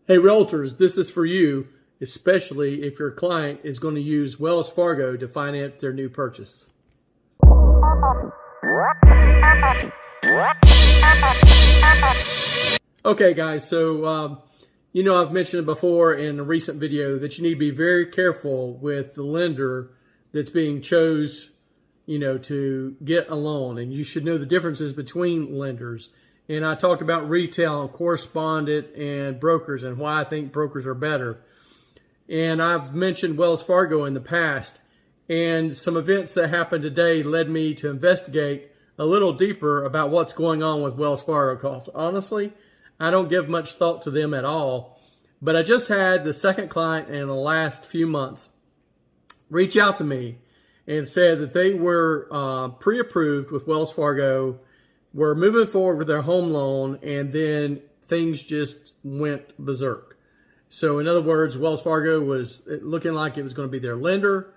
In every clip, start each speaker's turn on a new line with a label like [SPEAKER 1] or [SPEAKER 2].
[SPEAKER 1] Hey realtors, this is for you, especially if your client is going to use Wells Fargo to finance their new purchase. Okay guys, so I've mentioned it before in a recent video that you need to be very careful with the lender that's being chose, to get a loan, and you should know the differences between lenders. And I talked about retail and correspondent and brokers and why I think brokers are better. And I've mentioned Wells Fargo in the past, and some events that happened today led me to investigate a little deeper about what's going on with Wells Fargo, because honestly, I don't give much thought to them at all. But I just had the second client in the last few months reach out to me and said that they were pre-approved with Wells Fargo, were moving forward with their home loan, and then things just went berserk. So in other words, Wells Fargo was looking like it was going to be their lender,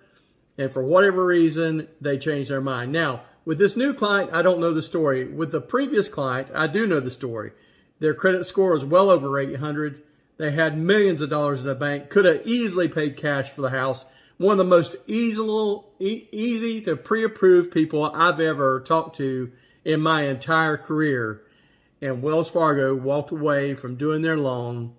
[SPEAKER 1] and for whatever reason, they changed their mind. Now, with this new client, I don't know the story. With the previous client, I do know the story. Their credit score was well over 800. They had millions of dollars in the bank, could have easily paid cash for the house. One of the most easy to pre-approve people I've ever talked to in my entire career. And Wells Fargo walked away from doing their loan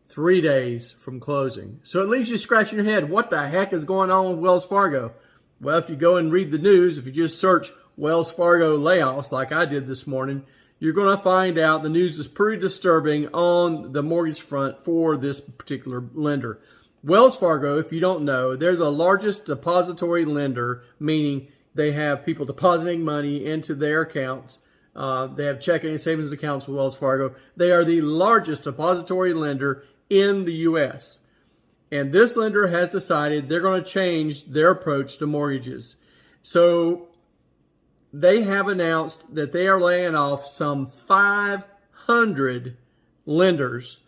[SPEAKER 1] 3 days from closing. So it leaves you scratching your head. What the heck is going on with Wells Fargo? Well, if you go and read the news, if you just search Wells Fargo layoffs like I did this morning, you're going to find out the news is pretty disturbing on the mortgage front for this particular lender. Wells Fargo, if you don't know, they're the largest depository lender, meaning they have people depositing money into their accounts. They have checking and savings accounts with Wells Fargo. They are the largest depository lender in the U.S. And this lender has decided they're going to change their approach to mortgages. So they have announced that they are laying off some 500 lenders,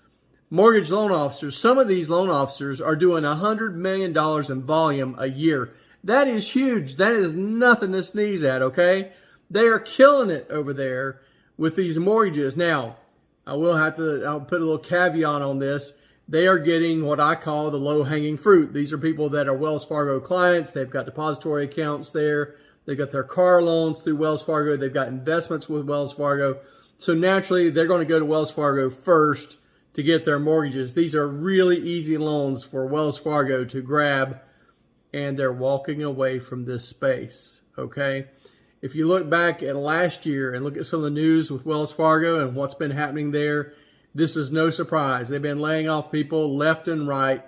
[SPEAKER 1] mortgage loan officers. Some of these loan officers are doing $100 million in volume a year. That is huge. That is nothing to sneeze at, okay? They are killing it over there with these mortgages. Now, I'll put a little caveat on this. They are getting what I call the low-hanging fruit. These are people that are Wells Fargo clients. They've got depository accounts there. They've got their car loans through Wells Fargo. They've got investments with Wells Fargo. So naturally, they're going to go to Wells Fargo first to get their mortgages. These are really easy loans for Wells Fargo to grab, and they're walking away from this space, okay? If you look back at last year and look at some of the news with Wells Fargo and what's been happening there, this is no surprise. They've been laying off people left and right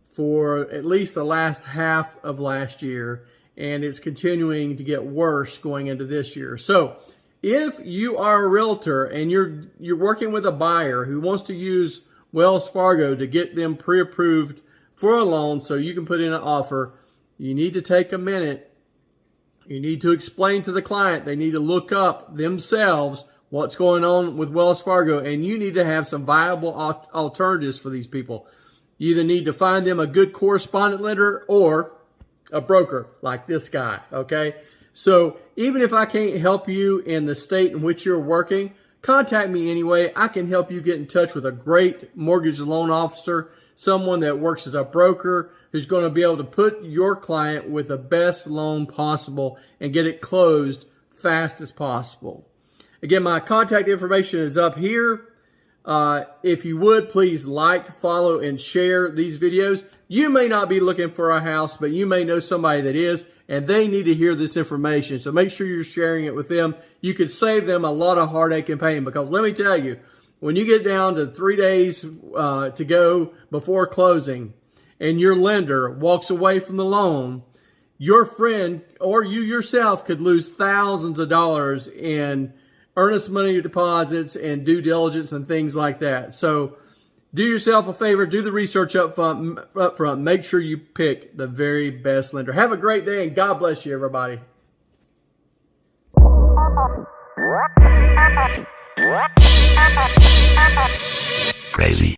[SPEAKER 1] for at least the last half of last year, and it's continuing to get worse going into this year. So if you are a realtor and you're working with a buyer who wants to use Wells Fargo to get them pre-approved for a loan so you can put in an offer, you need to take a minute. You need to explain to the client. They need to look up themselves what's going on with Wells Fargo, and you need to have some viable alternatives for these people. You either need to find them a good correspondent lender or a broker like this guy, okay? So even if I can't help you in the state in which you're working, contact me anyway. I can help you get in touch with a great mortgage loan officer, someone that works as a broker who's going to be able to put your client with the best loan possible and get it closed fast as possible. Again, my contact information is up here. If you would, please like, follow, and share these videos. You may not be looking for a house, but you may know somebody that is, and they need to hear this information. So make sure you're sharing it with them. You could save them a lot of heartache and pain, because let me tell you, when you get down to 3 days to go before closing and your lender walks away from the loan, your friend or you yourself could lose thousands of dollars in earnest money deposits and due diligence and things like that. So do yourself a favor, do the research up front. Make sure you pick the very best lender. Have a great day, and God bless you, everybody.
[SPEAKER 2] Crazy.